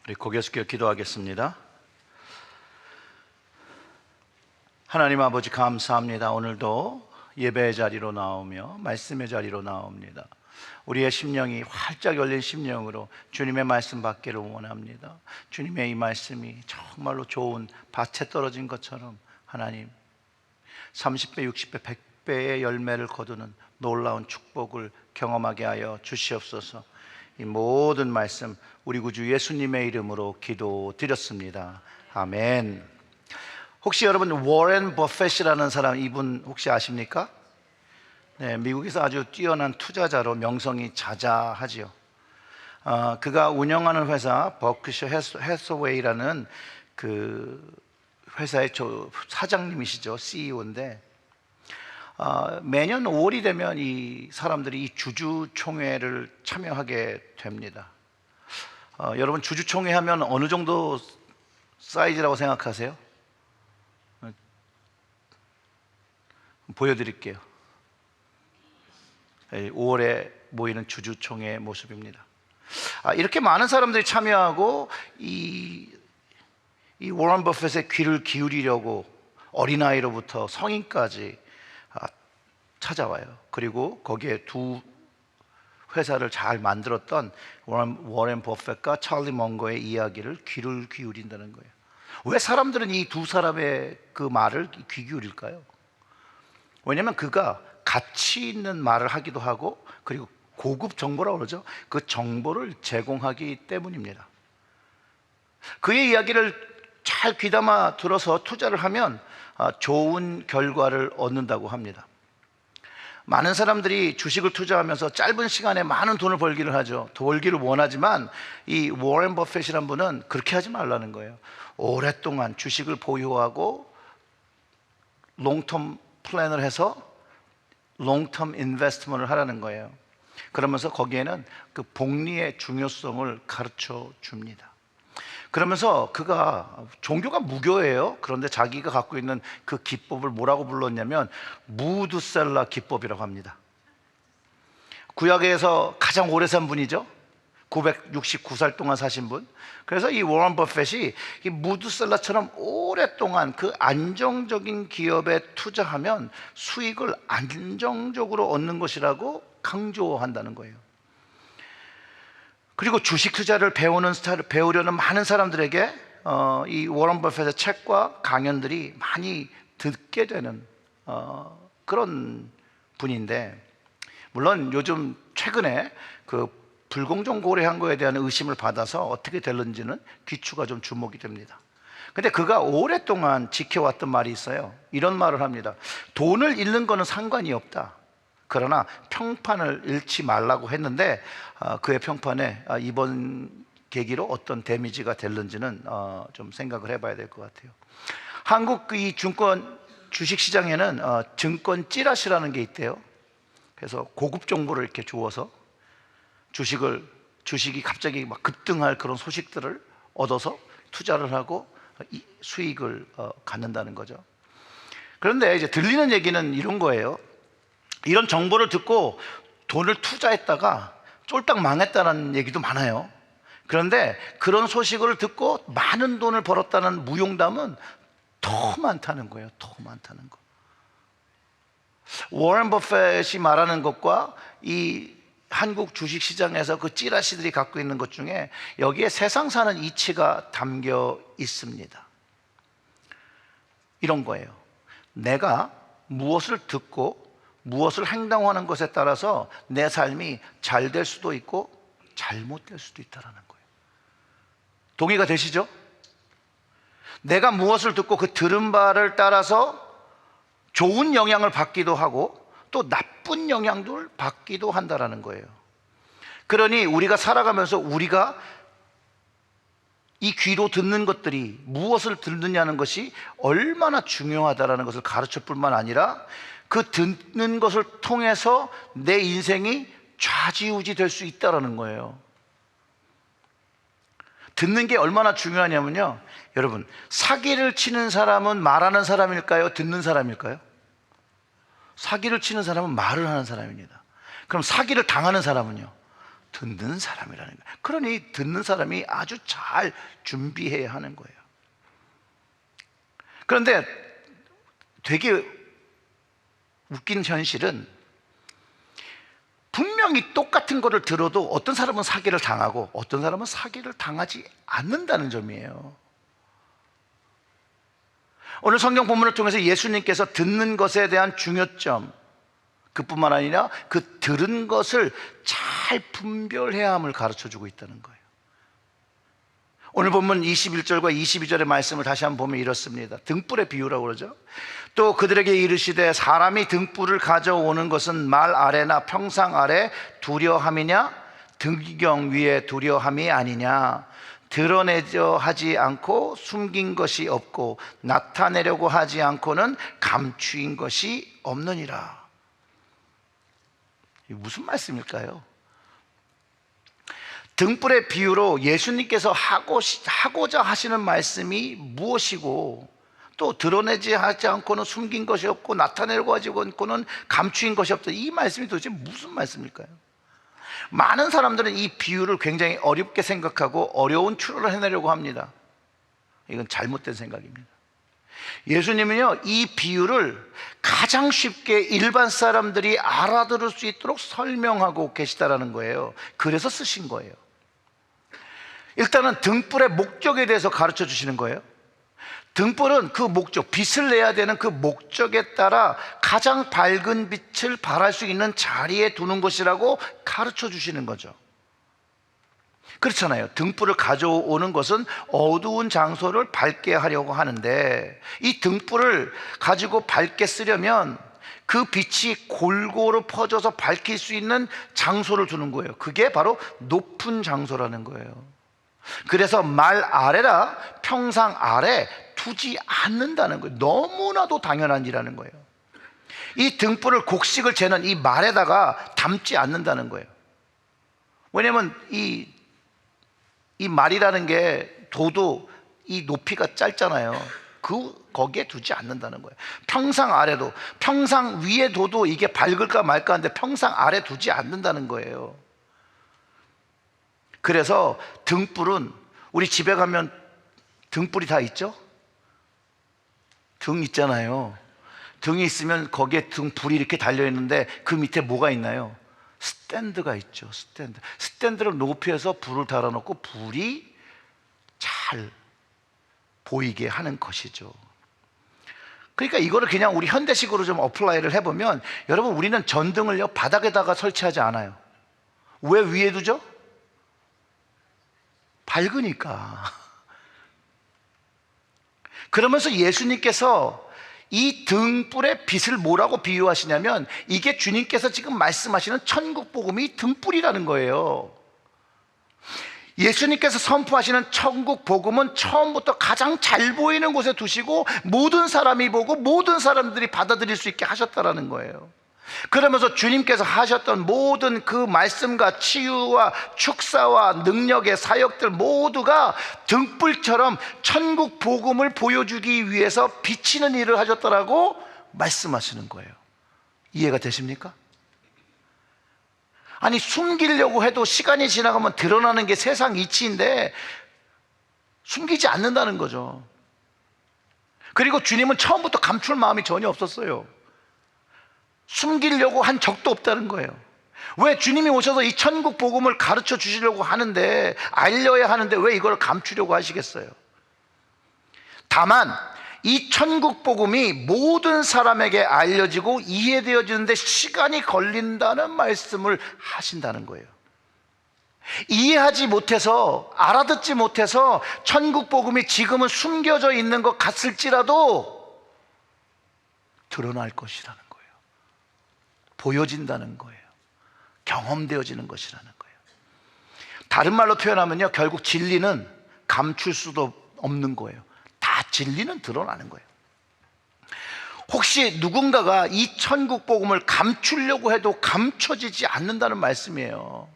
우리 고개 숙여 기도하겠습니다. 하나님 아버지 감사합니다. 오늘도 예배의 자리로 나오며 말씀의 자리로 나옵니다. 우리의 심령이 활짝 열린 심령으로 주님의 말씀 받기를 원합니다. 주님의 이 말씀이 정말로 좋은 밭에 떨어진 것처럼 하나님 30배, 60배, 100배의 열매를 거두는 놀라운 축복을 경험하게 하여 주시옵소서. 이 모든 말씀 우리 구주 예수님의 이름으로 기도드렸습니다. 아멘. 혹시 여러분 워렌 버핏이라는 사람, 이분 혹시 아십니까? 네, 미국에서 아주 뛰어난 투자자로 명성이 자자하지요. 그가 운영하는 회사 버크셔 해서웨이라는 그 회사의 사장님이시죠. CEO인데 매년 5월이 되면 이 사람들이 이 주주총회를 참여하게 됩니다. 여러분 주주총회 하면 어느 정도 사이즈라고 생각하세요? 보여드릴게요. 5월에 모이는 주주총회의 모습입니다. 이렇게 많은 사람들이 참여하고 이 워런 버핏의 귀를 기울이려고 어린아이로부터 성인까지 찾아와요. 그리고 거기에 두 회사를 잘 만들었던 워렌 버핏과 찰리 멍거의 이야기를 귀를 기울인다는 거예요. 왜 사람들은 이 두 사람의 그 말을 귀 기울일까요? 왜냐하면 그가 가치 있는 말을 하기도 하고 그리고 고급 정보라고 그러죠. 그 정보를 제공하기 때문입니다. 그의 이야기를 잘 귀담아 들어서 투자를 하면 좋은 결과를 얻는다고 합니다. 많은 사람들이 주식을 투자하면서 짧은 시간에 많은 돈을 벌기를 하죠. 벌기를 원하지만 이 워렌 버핏이라는 분은 그렇게 하지 말라는 거예요. 오랫동안 주식을 보유하고 롱텀 플랜을 해서 롱텀 인베스트먼트를 하라는 거예요. 그러면서 거기에는 그 복리의 중요성을 가르쳐 줍니다. 그러면서 그가 종교가 무교예요. 그런데 자기가 갖고 있는 그 기법을 뭐라고 불렀냐면 무드셀라 기법이라고 합니다. 구약에서 가장 오래 산 분이죠. 969살 동안 사신 분. 그래서 이 워런 버핏이 이 무드셀라처럼 오랫동안 그 안정적인 기업에 투자하면 수익을 안정적으로 얻는 것이라고 강조한다는 거예요. 그리고 주식 투자를 배우려는 많은 사람들에게 이 워런 버핏의 책과 강연들이 많이 듣게 되는 그런 분인데, 물론 요즘 최근에 그 불공정 거래한 거에 대한 의심을 받아서 어떻게 될는지는 귀추가 좀 주목이 됩니다. 근데 그가 오랫동안 지켜왔던 말이 있어요. 이런 말을 합니다. 돈을 잃는 거는 상관이 없다. 그러나 평판을 잃지 말라고 했는데 그의 평판에 이번 계기로 어떤 데미지가 될는지는 좀 생각을 해봐야 될 것 같아요. 한국 이 증권 주식시장에는 증권 찌라시라는 게 있대요. 그래서 고급 정보를 이렇게 주어서 주식이 갑자기 막 급등할 그런 소식들을 얻어서 투자를 하고 수익을 갖는다는 거죠. 그런데 이제 들리는 얘기는 이런 거예요. 이런 정보를 듣고 돈을 투자했다가 쫄딱 망했다는 얘기도 많아요. 그런데 그런 소식을 듣고 많은 돈을 벌었다는 무용담은 더 많다는 거예요. 더 많다는 거. 워런 버핏이 말하는 것과 이 한국 주식시장에서 그 찌라시들이 갖고 있는 것 중에 여기에 세상 사는 이치가 담겨 있습니다. 이런 거예요. 내가 무엇을 듣고 무엇을 행동하는 것에 따라서 내 삶이 잘 될 수도 있고 잘못될 수도 있다는 거예요. 동의가 되시죠? 내가 무엇을 듣고 그 들은 바를 따라서 좋은 영향을 받기도 하고 또 나쁜 영향을 받기도 한다는 거예요. 그러니 우리가 살아가면서 우리가 이 귀로 듣는 것들이 무엇을 듣느냐는 것이 얼마나 중요하다는 것을 가르칠 뿐만 아니라 그 듣는 것을 통해서 내 인생이 좌지우지 될 수 있다는 거예요. 듣는 게 얼마나 중요하냐면요, 여러분, 사기를 치는 사람은 말하는 사람일까요? 듣는 사람일까요? 사기를 치는 사람은 말을 하는 사람입니다. 그럼 사기를 당하는 사람은요? 듣는 사람이라는 거예요. 그러니 듣는 사람이 아주 잘 준비해야 하는 거예요. 그런데 되게 웃긴 현실은 분명히 똑같은 거를 들어도 어떤 사람은 사기를 당하고 어떤 사람은 사기를 당하지 않는다는 점이에요. 오늘 성경 본문을 통해서 예수님께서 듣는 것에 대한 중요점, 그뿐만 아니라 그 들은 것을 잘 분별해야 함을 가르쳐주고 있다는 거예요. 오늘 본문 21절과 22절의 말씀을 다시 한번 보면 이렇습니다. 등불의 비유라고 그러죠. 또 그들에게 이르시되 사람이 등불을 가져오는 것은 말 아래나 평상 아래 두려함이냐 등경 위에 두려함이 아니냐. 드러내려 하지 않고 숨긴 것이 없고 나타내려고 하지 않고는 감추인 것이 없느니라. 이게 무슨 말씀일까요? 등불의 비유로 예수님께서 하고자 하시는 말씀이 무엇이고, 또 드러내지 하지 않고는 숨긴 것이 없고 나타내려고 하지 않고는 감추인 것이 없다, 이 말씀이 도대체 무슨 말씀일까요? 많은 사람들은 이 비유를 굉장히 어렵게 생각하고 어려운 추론을 해내려고 합니다. 이건 잘못된 생각입니다. 예수님은요, 이 비유를 가장 쉽게 일반 사람들이 알아들을 수 있도록 설명하고 계시다라는 거예요. 그래서 쓰신 거예요. 일단은 등불의 목적에 대해서 가르쳐 주시는 거예요. 등불은 그 목적, 빛을 내야 되는 그 목적에 따라 가장 밝은 빛을 발할 수 있는 자리에 두는 것이라고 가르쳐 주시는 거죠. 그렇잖아요. 등불을 가져오는 것은 어두운 장소를 밝게 하려고 하는데, 이 등불을 가지고 밝게 쓰려면 그 빛이 골고루 퍼져서 밝힐 수 있는 장소를 두는 거예요. 그게 바로 높은 장소라는 거예요. 그래서 말 아래라 평상 아래 두지 않는다는 거예요. 너무나도 당연한 일이라는 거예요. 이 등불을 곡식을 재는 이 말에다가 담지 않는다는 거예요. 왜냐하면 이 말이라는 게 도도 이 높이가 짧잖아요. 거기에 두지 않는다는 거예요. 평상 아래도, 평상 위에 둬도 이게 밝을까 말까 하는데 평상 아래 두지 않는다는 거예요. 그래서 등불은, 우리 집에 가면 등불이 다 있죠? 등 있잖아요. 등이 있으면 거기에 등불이 이렇게 달려있는데 그 밑에 뭐가 있나요? 스탠드가 있죠. 스탠드를 높여서 불을 달아놓고 불이 잘 보이게 하는 것이죠. 그러니까 이거를 그냥 우리 현대식으로 좀 어플라이를 해보면, 여러분, 우리는 전등을요 바닥에다가 설치하지 않아요. 왜 위에 두죠? 밝으니까. 그러면서 예수님께서 이 등불의 빛을 뭐라고 비유하시냐면, 이게 주님께서 지금 말씀하시는 천국 복음이 등불이라는 거예요. 예수님께서 선포하시는 천국 복음은 처음부터 가장 잘 보이는 곳에 두시고 모든 사람이 보고 모든 사람들이 받아들일 수 있게 하셨다라는 거예요. 그러면서 주님께서 하셨던 모든 그 말씀과 치유와 축사와 능력의 사역들 모두가 등불처럼 천국 복음을 보여주기 위해서 비치는 일을 하셨다라고 말씀하시는 거예요. 이해가 되십니까? 아니, 숨기려고 해도 시간이 지나가면 드러나는 게 세상 이치인데 숨기지 않는다는 거죠. 그리고 주님은 처음부터 감출 마음이 전혀 없었어요. 숨기려고 한 적도 없다는 거예요. 왜? 주님이 오셔서 이 천국 복음을 가르쳐 주시려고 하는데, 알려야 하는데 왜 이걸 감추려고 하시겠어요? 다만 이 천국 복음이 모든 사람에게 알려지고 이해되어지는데 시간이 걸린다는 말씀을 하신다는 거예요. 이해하지 못해서, 알아듣지 못해서 천국 복음이 지금은 숨겨져 있는 것 같을지라도 드러날 것이라는 거예요. 보여진다는 거예요. 경험되어지는 것이라는 거예요. 다른 말로 표현하면요, 결국 진리는 감출 수도 없는 거예요. 다 진리는 드러나는 거예요. 혹시 누군가가 이 천국 복음을 감추려고 해도 감춰지지 않는다는 말씀이에요.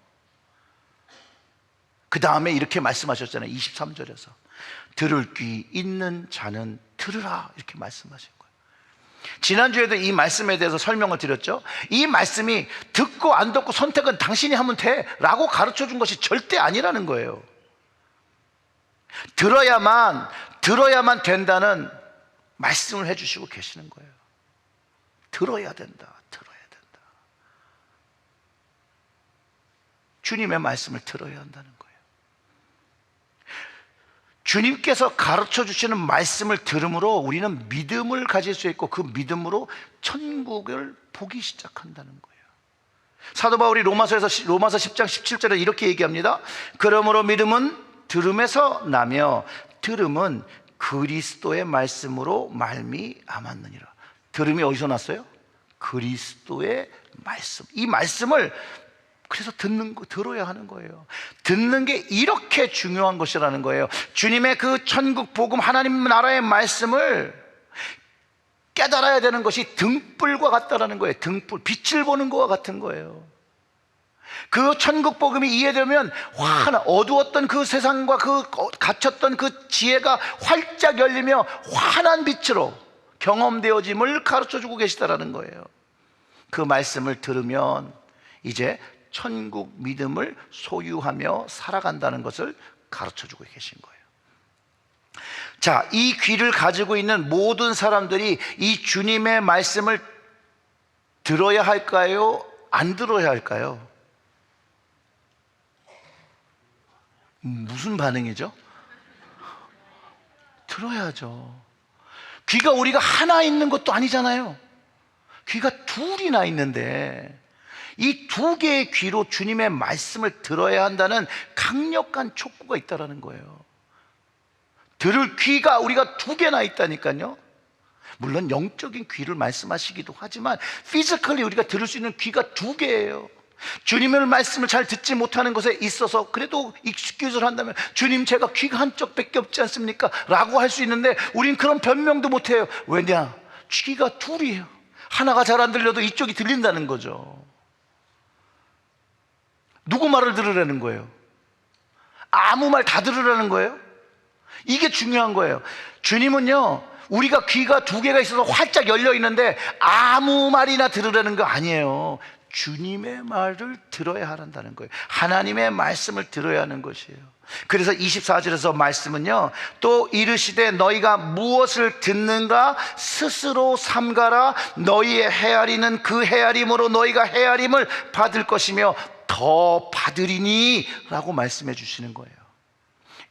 그 다음에 이렇게 말씀하셨잖아요. 23절에서 들을 귀 있는 자는 들으라, 이렇게 말씀하신 거예요. 지난주에도 이 말씀에 대해서 설명을 드렸죠. 이 말씀이 듣고 안 듣고 선택은 당신이 하면 돼 라고 가르쳐 준 것이 절대 아니라는 거예요. 들어야만 된다는 말씀을 해주시고 계시는 거예요. 들어야 된다. 주님의 말씀을 들어야 한다는 거예요. 주님께서 가르쳐 주시는 말씀을 들음으로 우리는 믿음을 가질 수 있고, 그 믿음으로 천국을 보기 시작한다는 거예요. 사도 바울이 로마서 10장 17절에 이렇게 얘기합니다. 그러므로 믿음은 들음에서 나며 들음은 그리스도의 말씀으로 말미암았느니라. 들음이 어디서 났어요? 그리스도의 말씀. 이 말씀을 그래서 들어야 하는 거예요. 듣는 게 이렇게 중요한 것이라는 거예요. 주님의 그 천국 복음, 하나님 나라의 말씀을 깨달아야 되는 것이 등불과 같다라는 거예요. 등불, 빛을 보는 것과 같은 거예요. 그 천국 복음이 이해되면 어두웠던 그 세상과 그 갇혔던 그 지혜가 활짝 열리며 환한 빛으로 경험되어짐을 가르쳐주고 계시다라는 거예요. 그 말씀을 들으면 이제 천국 믿음을 소유하며 살아간다는 것을 가르쳐주고 계신 거예요. 자, 이 귀를 가지고 있는 모든 사람들이 이 주님의 말씀을 들어야 할까요? 안 들어야 할까요? 무슨 반응이죠? 들어야죠. 귀가 우리가 하나 있는 것도 아니잖아요. 귀가 둘이나 있는데 이 두 개의 귀로 주님의 말씀을 들어야 한다는 강력한 촉구가 있다는 거예요. 들을 귀가 우리가 두 개나 있다니까요. 물론 영적인 귀를 말씀하시기도 하지만 피지컬리 우리가 들을 수 있는 귀가 두 개예요. 주님의 말씀을 잘 듣지 못하는 것에 있어서 그래도 익스큐즈를 한다면, 주님 제가 귀가 한쪽밖에 없지 않습니까? 라고 할 수 있는데 우린 그런 변명도 못해요. 왜냐? 귀가 둘이에요. 하나가 잘 안 들려도 이쪽이 들린다는 거죠. 누구 말을 들으라는 거예요? 아무 말 다 들으라는 거예요? 이게 중요한 거예요. 주님은요, 우리가 귀가 두 개가 있어서 활짝 열려 있는데 아무 말이나 들으라는 거 아니에요. 주님의 말을 들어야 한다는 거예요. 하나님의 말씀을 들어야 하는 것이에요. 그래서 24절에서 말씀은요, 또 이르시되 너희가 무엇을 듣는가 스스로 삼가라. 너희의 헤아리는 그 헤아림으로 너희가 헤아림을 받을 것이며 더 받으리니 라고 말씀해 주시는 거예요.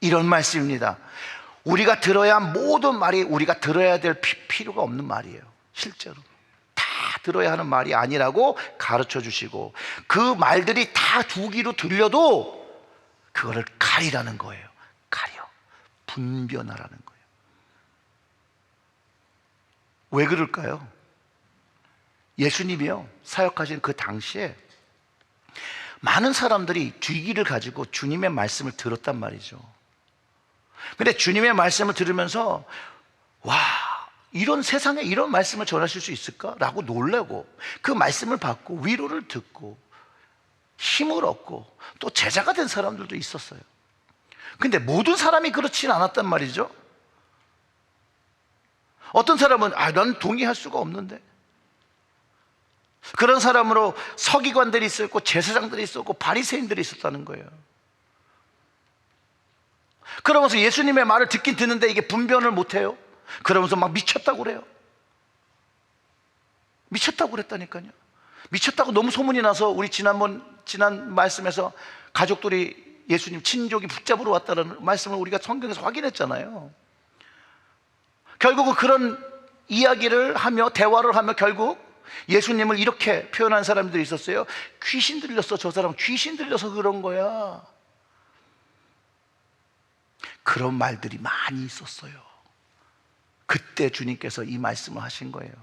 이런 말씀입니다. 우리가 들어야 모든 말이 우리가 들어야 될 필요가 없는 말이에요. 실제로 다 들어야 하는 말이 아니라고 가르쳐 주시고, 그 말들이 다 두 귀로 들려도 그거를 가리라는 거예요. 가려, 분별하라는 거예요. 왜 그럴까요? 예수님이요, 사역하신 그 당시에 많은 사람들이 귀를 가지고 주님의 말씀을 들었단 말이죠. 근데 주님의 말씀을 들으면서 와, 이런 세상에 이런 말씀을 전하실 수 있을까? 라고 놀라고, 그 말씀을 받고 위로를 듣고 힘을 얻고 또 제자가 된 사람들도 있었어요. 근데 모든 사람이 그렇지는 않았단 말이죠. 어떤 사람은 난 동의할 수가 없는데, 그런 사람으로 서기관들이 있었고 제사장들이 있었고 바리새인들이 있었다는 거예요. 그러면서 예수님의 말을 듣긴 듣는데 이게 분별을 못해요. 그러면서 막 미쳤다고 그래요. 미쳤다고 그랬다니까요. 미쳤다고 너무 소문이 나서 우리 지난 말씀에서 가족들이 예수님 친족이 붙잡으러 왔다는 말씀을 우리가 성경에서 확인했잖아요. 결국은 그런 이야기를 하며 대화를 하며 결국 예수님을 이렇게 표현한 사람들이 있었어요. 귀신 들렸어. 저 사람 귀신 들려서 그런 거야. 그런 말들이 많이 있었어요. 그때 주님께서 이 말씀을 하신 거예요.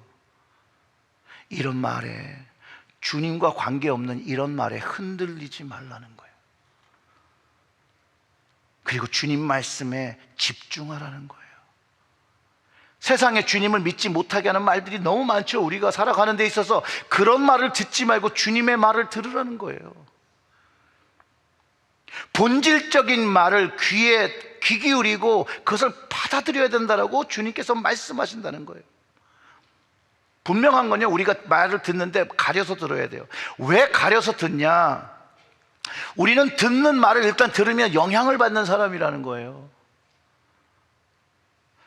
이런 말에, 주님과 관계없는 이런 말에 흔들리지 말라는 거예요. 그리고 주님 말씀에 집중하라는 거예요. 세상에 주님을 믿지 못하게 하는 말들이 너무 많죠. 우리가 살아가는 데 있어서 그런 말을 듣지 말고 주님의 말을 들으라는 거예요. 본질적인 말을 귀에 귀 기울이고 그것을 받아들여야 된다라고 주님께서 말씀하신다는 거예요. 분명한 건요, 우리가 말을 듣는데 가려서 들어야 돼요. 왜 가려서 듣냐? 우리는 듣는 말을 일단 들으면 영향을 받는 사람이라는 거예요.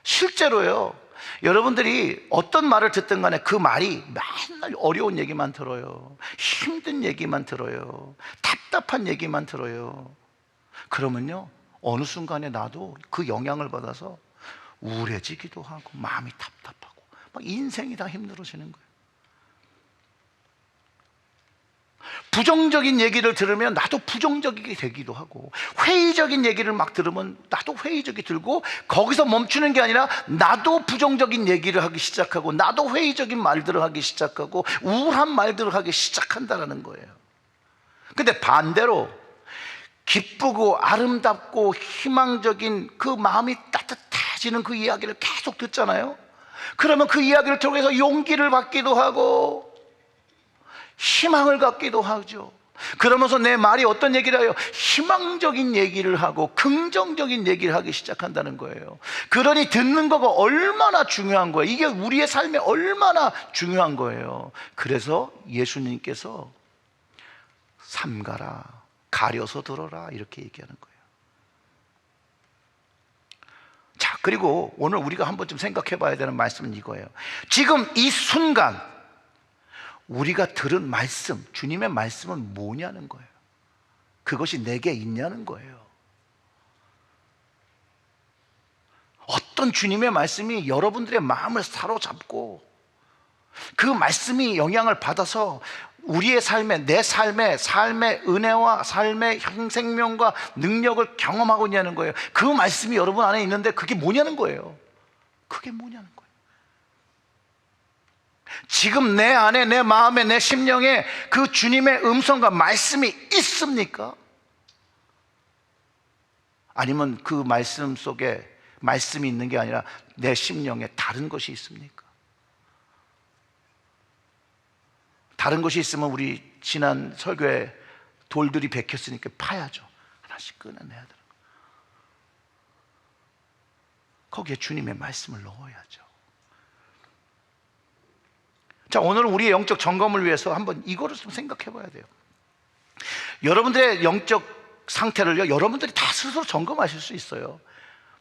실제로요, 여러분들이 어떤 말을 듣든 간에 그 말이 맨날 어려운 얘기만 들어요. 힘든 얘기만 들어요. 답답한 얘기만 들어요. 그러면요, 어느 순간에 나도 그 영향을 받아서 우울해지기도 하고 마음이 답답하고 막 인생이 다 힘들어지는 거예요. 부정적인 얘기를 들으면 나도 부정적이게 되기도 하고, 회의적인 얘기를 막 들으면 나도 회의적이 들고, 거기서 멈추는 게 아니라 나도 부정적인 얘기를 하기 시작하고, 나도 회의적인 말들을 하기 시작하고, 우울한 말들을 하기 시작한다는 거예요. 근데 반대로 기쁘고 아름답고 희망적인 그 마음이 따뜻해지는 그 이야기를 계속 듣잖아요. 그러면 그 이야기를 통해서 용기를 받기도 하고 희망을 갖기도 하죠. 그러면서 내 말이 어떤 얘기를 해요? 희망적인 얘기를 하고 긍정적인 얘기를 하기 시작한다는 거예요. 그러니 듣는 거가 얼마나 중요한 거예요. 이게 우리의 삶에 얼마나 중요한 거예요. 그래서 예수님께서 삼가라, 가려서 들어라, 이렇게 얘기하는 거예요. 자, 그리고 오늘 우리가 한번 좀 생각해 봐야 되는 말씀은 이거예요. 지금 이 순간 우리가 들은 말씀, 주님의 말씀은 뭐냐는 거예요. 그것이 내게 있냐는 거예요. 어떤 주님의 말씀이 여러분들의 마음을 사로잡고 그 말씀이 영향을 받아서 우리의 삶에, 내 삶의 은혜와 삶의 생명과 능력을 경험하고 있냐는 거예요. 그 말씀이 여러분 안에 있는데 그게 뭐냐는 거예요. 그게 뭐냐는 거예요. 지금 내 안에, 내 마음에, 내 심령에 그 주님의 음성과 말씀이 있습니까? 아니면 그 말씀 속에 말씀이 있는 게 아니라 내 심령에 다른 것이 있습니까? 다른 것이 있으면 우리 지난 설교에 돌들이 베꼈으니까 파야죠. 하나씩 꺼내내야 되는 거예요. 거기에 주님의 말씀을 넣어야죠. 자, 오늘은 우리의 영적 점검을 위해서 한번 이거를 좀 생각해 봐야 돼요. 여러분들의 영적 상태를요, 여러분들이 다 스스로 점검하실 수 있어요.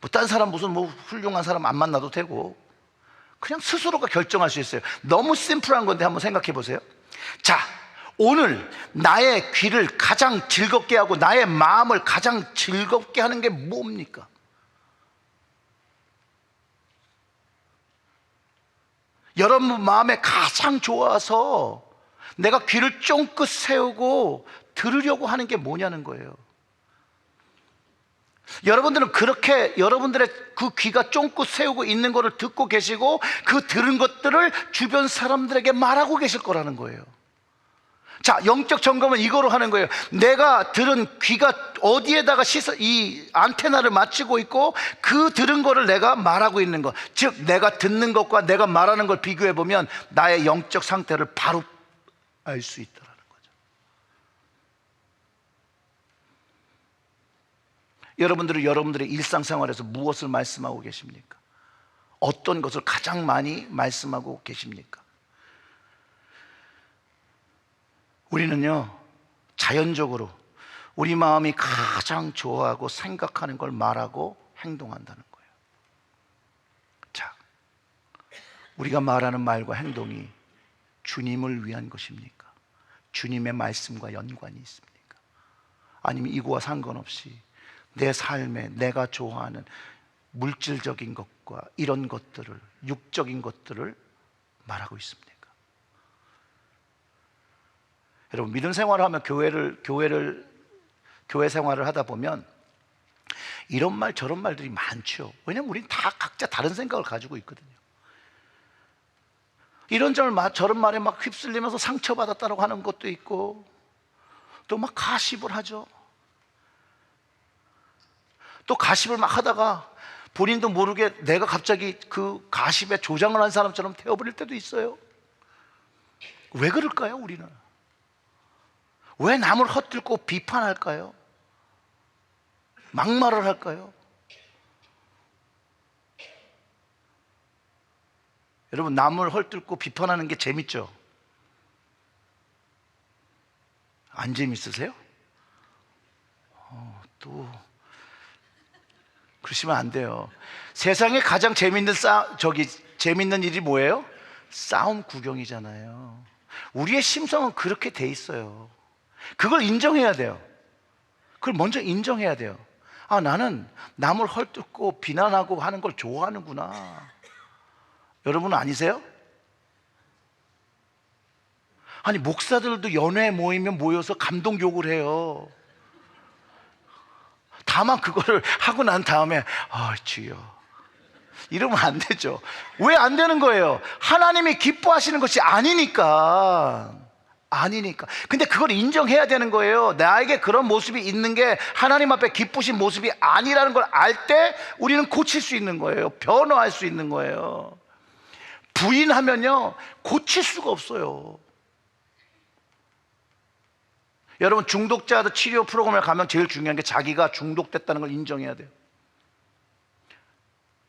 뭐 딴 사람 무슨 뭐 훌륭한 사람 안 만나도 되고 그냥 스스로가 결정할 수 있어요. 너무 심플한 건데 한번 생각해 보세요. 자, 오늘 나의 귀를 가장 즐겁게 하고 나의 마음을 가장 즐겁게 하는 게 뭡니까? 여러분 마음에 가장 좋아서 내가 귀를 쫑긋 세우고 들으려고 하는 게 뭐냐는 거예요. 여러분들은 그렇게 여러분들의 그 귀가 쫑긋 세우고 있는 것을 듣고 계시고 그 들은 것들을 주변 사람들에게 말하고 계실 거라는 거예요. 자, 영적 점검은 이거로 하는 거예요. 내가 들은 귀가 어디에다가 이 안테나를 맞추고 있고 그 들은 거를 내가 말하고 있는 것, 즉 내가 듣는 것과 내가 말하는 걸 비교해 보면 나의 영적 상태를 바로 알 수 있다라는 거죠. 여러분들은 여러분들의 일상생활에서 무엇을 말씀하고 계십니까? 어떤 것을 가장 많이 말씀하고 계십니까? 우리는요, 자연적으로 우리 마음이 가장 좋아하고 생각하는 걸 말하고 행동한다는 거예요. 자, 우리가 말하는 말과 행동이 주님을 위한 것입니까? 주님의 말씀과 연관이 있습니까? 아니면 이거와 상관없이 내 삶에 내가 좋아하는 물질적인 것과 이런 것들을, 육적인 것들을 말하고 있습니까? 여러분, 믿음 생활을 하면 교회 생활을 하다 보면 이런 말 저런 말들이 많죠. 왜냐면 우리는 다 각자 다른 생각을 가지고 있거든요. 이런저런 저런 말에 막 휩쓸리면서 상처받았다고 하는 것도 있고, 또 막 가십을 하죠. 또 가십을 막 하다가 본인도 모르게 내가 갑자기 그 가십에 조장을 한 사람처럼 되어버릴 때도 있어요. 왜 그럴까요, 우리는? 왜 남을 헛들고 비판할까요? 막말을 할까요? 여러분, 남을 헐뜯고 비판하는 게 재밌죠? 안 재밌으세요? 또 그러시면 안 돼요. 세상에 가장 재밌는 일이 뭐예요? 싸움 구경이잖아요. 우리의 심성은 그렇게 돼 있어요. 그걸 인정해야 돼요. 그걸 먼저 인정해야 돼요. 아, 나는 남을 헐뜯고 비난하고 하는 걸 좋아하는구나. 여러분 아니세요? 아니, 목사들도 연회 모이면 모여서 감동욕을 해요. 다만 그거를 하고 난 다음에 주여, 이러면 안 되죠. 왜 안 되는 거예요? 하나님이 기뻐하시는 것이 아니니까. 근데 그걸 인정해야 되는 거예요. 나에게 그런 모습이 있는 게 하나님 앞에 기쁘신 모습이 아니라는 걸 알 때 우리는 고칠 수 있는 거예요. 변화할 수 있는 거예요. 부인하면요, 고칠 수가 없어요. 여러분, 중독자들 치료 프로그램에 가면 제일 중요한 게 자기가 중독됐다는 걸 인정해야 돼요.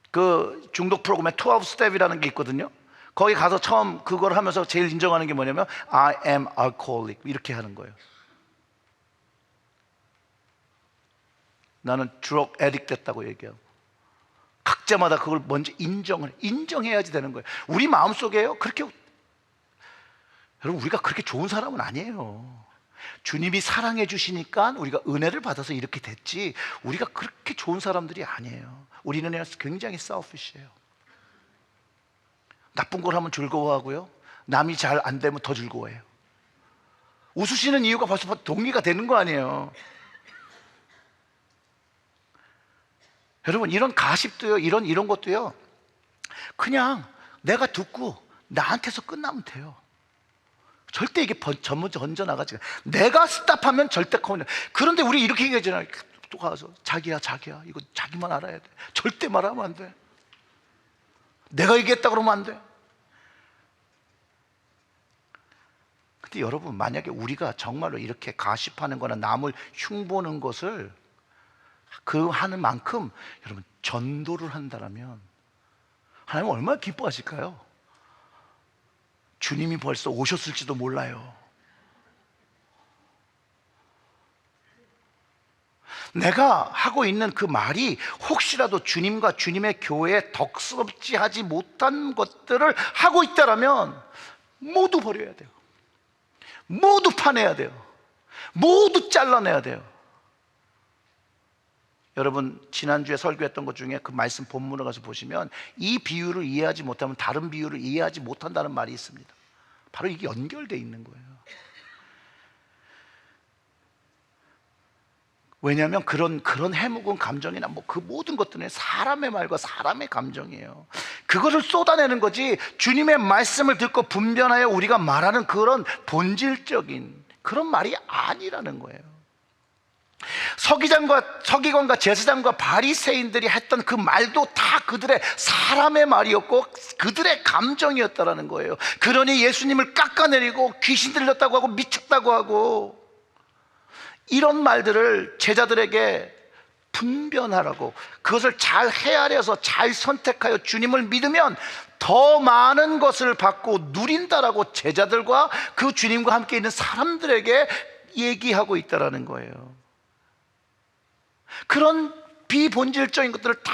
그 중독 프로그램에 12스텝이라는 게 있거든요. 거기 가서 처음 그걸 하면서 제일 인정하는 게 뭐냐면 I am alcoholic, 이렇게 하는 거예요. 나는 드럭 애딕 됐다고 얘기하고, 각자마다 그걸 먼저 인정해야지 되는 거예요. 우리 마음속에요, 그렇게, 여러분, 우리가 그렇게 좋은 사람은 아니에요. 주님이 사랑해 주시니까 우리가 은혜를 받아서 이렇게 됐지, 우리가 그렇게 좋은 사람들이 아니에요. 우리는 굉장히 selfish해요. 나쁜 걸 하면 즐거워하고요, 남이 잘 안 되면 더 즐거워해요. 웃으시는 이유가 벌써 동의가 되는 거 아니에요. 여러분, 이런 가십도요, 이런 것도요, 그냥 내가 듣고 나한테서 끝나면 돼요. 절대 이게 전져나가지. 내가 스탑하면 절대 커면. 그런데 우리 이렇게 얘기하잖아요. 또 가서 자기야, 이거 자기만 알아야 돼. 절대 말하면 안 돼. 내가 얘기했다 그러면 안 돼. 근데 여러분, 만약에 우리가 정말로 이렇게 가십하는 거나 남을 흉보는 것을 하는 만큼 여러분 전도를 한다면 하나님은 얼마나 기뻐하실까요? 주님이 벌써 오셨을지도 몰라요. 내가 하고 있는 그 말이 혹시라도 주님과 주님의 교회에 덕스럽지 하지 못한 것들을 하고 있다면 모두 버려야 돼요. 모두 파내야 돼요. 모두 잘라내야 돼요. 여러분, 지난주에 설교했던 것 중에 그 말씀 본문에 가서 보시면 이 비유를 이해하지 못하면 다른 비유를 이해하지 못한다는 말이 있습니다. 바로 이게 연결되어 있는 거예요. 왜냐하면 그런 해묵은 감정이나 그 모든 것들은 사람의 말과 사람의 감정이에요. 그거를 쏟아내는 거지, 주님의 말씀을 듣고 분별하여 우리가 말하는 그런 본질적인 그런 말이 아니라는 거예요. 서기관과 제사장과 바리새인들이 했던 그 말도 다 그들의 사람의 말이었고 그들의 감정이었다라는 거예요. 그러니 예수님을 깎아내리고 귀신 들렸다고 하고 미쳤다고 하고, 이런 말들을 제자들에게 분별하라고, 그것을 잘 헤아려서 잘 선택하여 주님을 믿으면 더 많은 것을 받고 누린다라고 제자들과 그 주님과 함께 있는 사람들에게 얘기하고 있다라는 거예요. 그런 비본질적인 것들을 다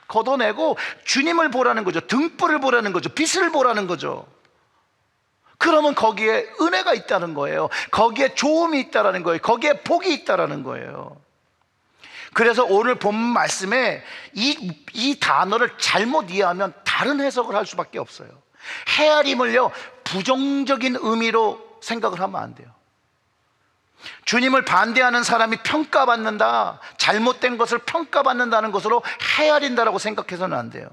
걷어내고 주님을 보라는 거죠. 등불을 보라는 거죠. 빛을 보라는 거죠. 그러면 거기에 은혜가 있다는 거예요. 거기에 좋음이 있다는 거예요. 거기에 복이 있다는 거예요. 그래서 오늘 본 말씀에 이 단어를 잘못 이해하면 다른 해석을 할 수밖에 없어요. 헤아림을요, 부정적인 의미로 생각을 하면 안 돼요. 주님을 반대하는 사람이 평가받는다, 잘못된 것을 평가받는다는 것으로 헤아린다라고 생각해서는 안 돼요.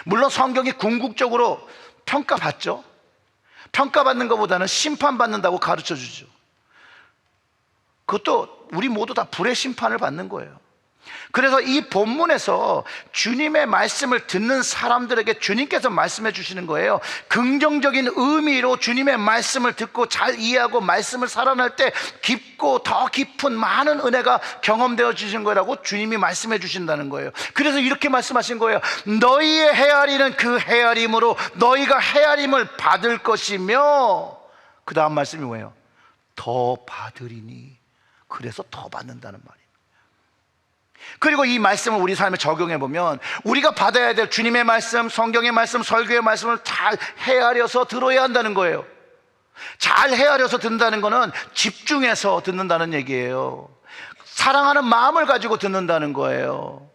물론 성경이 궁극적으로 평가받죠. 평가받는 것보다는 심판받는다고 가르쳐 주죠. 그것도 우리 모두 다 불의 심판을 받는 거예요. 그래서 이 본문에서 주님의 말씀을 듣는 사람들에게 주님께서 말씀해 주시는 거예요. 긍정적인 의미로 주님의 말씀을 듣고 잘 이해하고 말씀을 살아낼 때 깊고 더 깊은 많은 은혜가 경험되어 주신 거라고 주님이 말씀해 주신다는 거예요. 그래서 이렇게 말씀하신 거예요. 너희의 헤아리는 그 헤아림으로 너희가 헤아림을 받을 것이며, 그 다음 말씀이 뭐예요? 더 받으리니. 그래서 더 받는다는 말이에요. 그리고 이 말씀을 우리 삶에 적용해 보면 우리가 받아야 될 주님의 말씀, 성경의 말씀, 설교의 말씀을 잘 헤아려서 들어야 한다는 거예요. 잘 헤아려서 듣는다는 것은 집중해서 듣는다는 얘기예요. 사랑하는 마음을 가지고 듣는다는 거예요.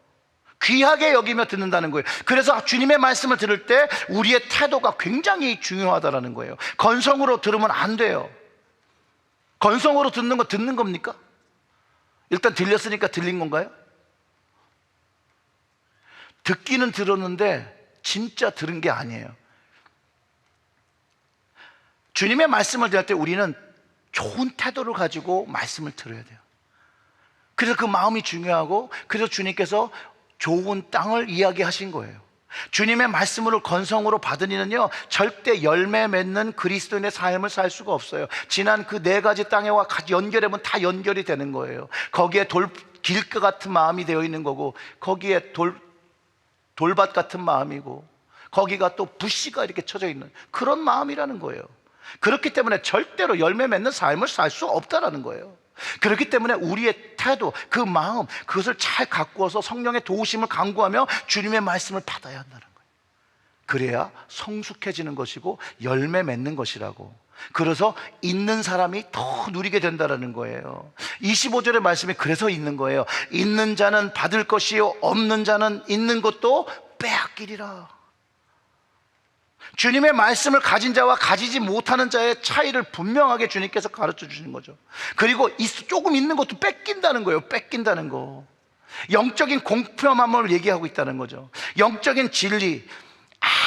귀하게 여기며 듣는다는 거예요. 그래서 주님의 말씀을 들을 때 우리의 태도가 굉장히 중요하다는 거예요. 건성으로 들으면 안 돼요. 건성으로 듣는 거 듣는 겁니까? 일단 들렸으니까 들린 건가요? 듣기는 들었는데 진짜 들은 게 아니에요. 주님의 말씀을 들을 때 우리는 좋은 태도를 가지고 말씀을 들어야 돼요. 그래서 그 마음이 중요하고, 그래서 주님께서 좋은 땅을 이야기하신 거예요. 주님의 말씀으로 건성으로 받은 이는요 절대 열매 맺는 그리스도인의 삶을 살 수가 없어요. 지난 그 네 가지 땅에와 연결하면 다 연결이 되는 거예요. 거기에 길가 같은 마음이 되어 있는 거고, 거기에 돌밭 같은 마음이고, 거기가 또 부씨가 이렇게 쳐져 있는 그런 마음이라는 거예요. 그렇기 때문에 절대로 열매 맺는 삶을 살 수 없다라는 거예요. 그렇기 때문에 우리의 태도, 그 마음, 그것을 잘 가꾸어서 성령의 도우심을 간구하며 주님의 말씀을 받아야 한다는 거예요. 그래야 성숙해지는 것이고 열매 맺는 것이라고. 그래서 있는 사람이 더 누리게 된다는 거예요. 25절의 말씀이 그래서 있는 거예요. 있는 자는 받을 것이요 없는 자는 있는 것도 빼앗기리라. 주님의 말씀을 가진 자와 가지지 못하는 자의 차이를 분명하게 주님께서 가르쳐 주시는 거죠. 그리고 조금 있는 것도 뺏긴다는 거예요. 뺏긴다는 거. 영적인 공평함을 얘기하고 있다는 거죠. 영적인 진리,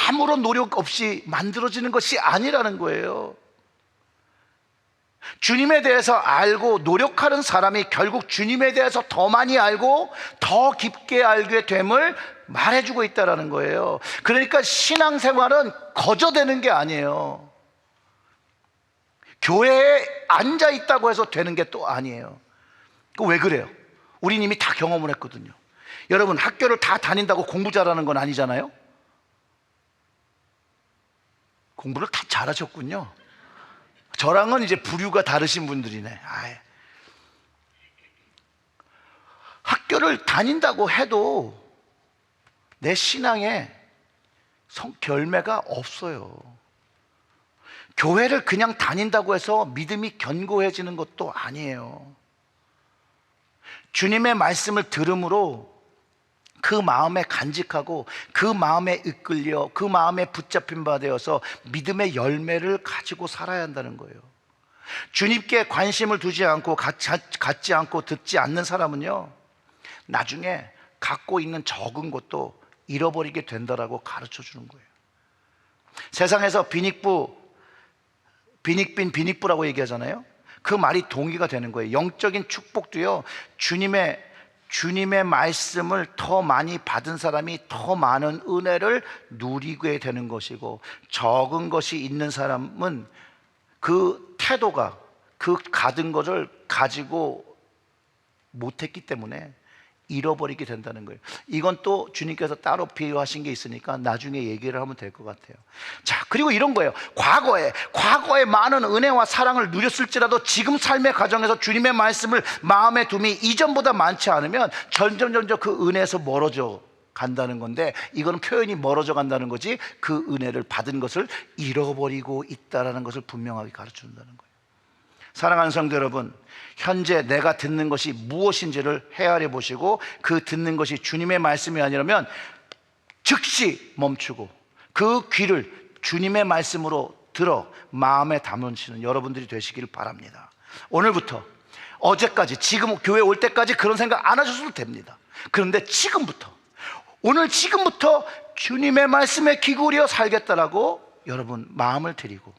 아무런 노력 없이 만들어지는 것이 아니라는 거예요. 주님에 대해서 알고 노력하는 사람이 결국 주님에 대해서 더 많이 알고 더 깊게 알게 됨을 말해주고 있다는 거예요. 그러니까 신앙생활은 거저되는 게 아니에요. 교회에 앉아 있다고 해서 되는 게 또 아니에요. 왜 그래요? 우린 이미 다 경험을 했거든요. 여러분, 학교를 다 다닌다고 공부 잘하는 건 아니잖아요. 공부를 다 잘하셨군요. 저랑은 이제 부류가 다르신 분들이네. 학교를 다닌다고 해도 내 신앙에 결매가 없어요. 교회를 그냥 다닌다고 해서 믿음이 견고해지는 것도 아니에요. 주님의 말씀을 들음으로 그 마음에 간직하고 그 마음에 이끌려 그 마음에 붙잡힌 바 되어서 믿음의 열매를 가지고 살아야 한다는 거예요. 주님께 관심을 두지 않고 갖지 않고 듣지 않는 사람은요 나중에 갖고 있는 적은 것도 잃어버리게 된다라고 가르쳐 주는 거예요. 세상에서 빈익부라고 얘기하잖아요. 그 말이 동의가 되는 거예요. 영적인 축복도요 주님의 말씀을 더 많이 받은 사람이 더 많은 은혜를 누리게 되는 것이고, 적은 것이 있는 사람은 그 태도가 그 가진 것을 가지고 못했기 때문에 잃어버리게 된다는 거예요. 이건 또 주님께서 따로 비유하신 게 있으니까 나중에 얘기를 하면 될 것 같아요. 자, 그리고 이런 거예요. 과거에 많은 은혜와 사랑을 누렸을지라도 지금 삶의 과정에서 주님의 말씀을 마음에 둠이 이전보다 많지 않으면 점점 그 은혜에서 멀어져 간다는 건데, 이거는 표현이 멀어져 간다는 거지 그 은혜를 받은 것을 잃어버리고 있다는 것을 분명하게 가르쳐 준다는 거예요. 사랑하는 성도 여러분, 현재 내가 듣는 것이 무엇인지를 헤아려 보시고 그 듣는 것이 주님의 말씀이 아니라면 즉시 멈추고 그 귀를 주님의 말씀으로 들어 마음에 담으시는 여러분들이 되시길 바랍니다. 오늘부터 어제까지 지금 교회 올 때까지 그런 생각 안 하셔도 됩니다. 그런데 지금부터 주님의 말씀에 귀 기울여 살겠다라고 여러분 마음을 드리고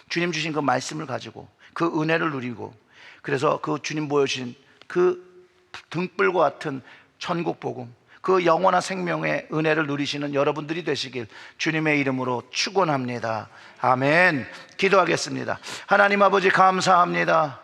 주님 주신 그 말씀을 가지고 그 은혜를 누리고, 그래서 그 주님 보여주신 그 등불과 같은 천국 복음, 그 영원한 생명의 은혜를 누리시는 여러분들이 되시길 주님의 이름으로 축원합니다. 아멘. 기도하겠습니다. 하나님 아버지, 감사합니다.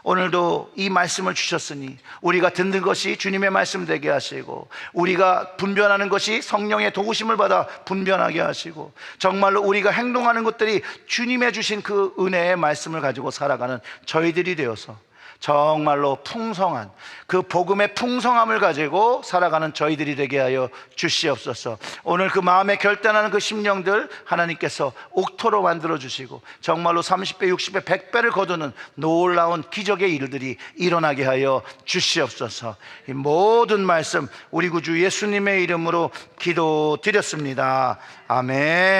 오늘도 이 말씀을 주셨으니 우리가 듣는 것이 주님의 말씀 되게 하시고, 우리가 분별하는 것이 성령의 도우심을 받아 분별하게 하시고, 정말로 우리가 행동하는 것들이 주님의 주신 그 은혜의 말씀을 가지고 살아가는 저희들이 되어서 정말로 풍성한 그 복음의 풍성함을 가지고 살아가는 저희들이 되게 하여 주시옵소서. 오늘 그 마음에 결단하는 그 심령들 하나님께서 옥토로 만들어 주시고, 정말로 30배, 60배, 100배를 거두는 놀라운 기적의 일들이 일어나게 하여 주시옵소서. 이 모든 말씀 우리 구주 예수님의 이름으로 기도드렸습니다. 아멘.